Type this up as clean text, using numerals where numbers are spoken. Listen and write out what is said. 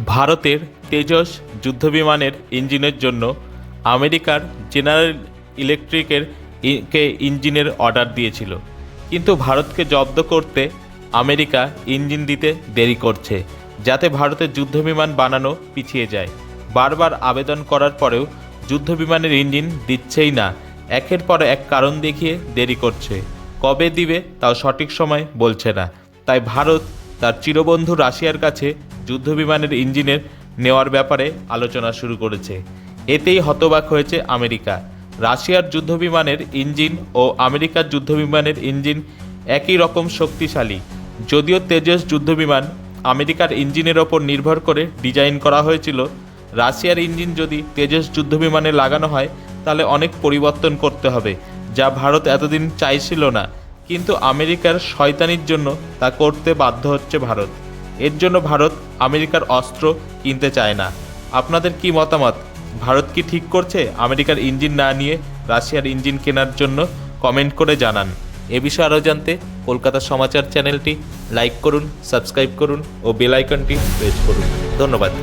ভারতের তেজস যুদ্ধবিমানের ইঞ্জিনের জন্য আমেরিকার জেনারেল ইলেকট্রিকের ইঞ্জিনের অর্ডার দিয়েছিল, কিন্তু ভারতকে জব্দ করতে আমেরিকা ইঞ্জিন দিতে দেরি করছে, যাতে ভারতের যুদ্ধবিমান বানানো পিছিয়ে যায়। বারবার আবেদন করার পরেও যুদ্ধবিমানের ইঞ্জিন দিচ্ছেই না, একের পর এক কারণ দেখিয়ে দেরি করছে। কবে দিবে তাও সঠিক সময় বলছে না। তাই ভারত তার চিরবন্ধু রাশিয়ার কাছে যুদ্ধবিমানের ইঞ্জিনের নেওয়ার ব্যাপারে আলোচনা শুরু করেছে। এতেই হতবাক হয়েছে আমেরিকা। রাশিয়ার যুদ্ধবিমানের ইঞ্জিন ও আমেরিকার যুদ্ধবিমানের ইঞ্জিন একই রকম শক্তিশালী। যদিও তেজস যুদ্ধবিমান আমেরিকার ইঞ্জিনের ওপর নির্ভর করে ডিজাইন করা হয়েছিল, রাশিয়ার ইঞ্জিন যদি তেজস যুদ্ধবিমানে লাগানো হয় তাহলে অনেক পরিবর্তন করতে হবে, যা ভারত এতদিন চাইছিল না। কিন্তু আমেরিকার শয়তানির জন্য তা করতে বাধ্য হচ্ছে ভারত। এর জন্য ভারত আমেরিকার অস্ত্র কিনতে চায় না। আপনাদের কি মতামত? ভারত কি ঠিক করছে আমেরিকার ইঞ্জিন না নিয়ে রাশিয়ার ইঞ্জিন কেনার জন্য? কমেন্ট করে জানান। এ বিষয়ে আরও জানতে কলকাতা সমাচার চ্যানেলটি লাইক করুন, সাবস্ক্রাইব করুন ও বেল আইকনটি প্রেস করুন। ধন্যবাদ।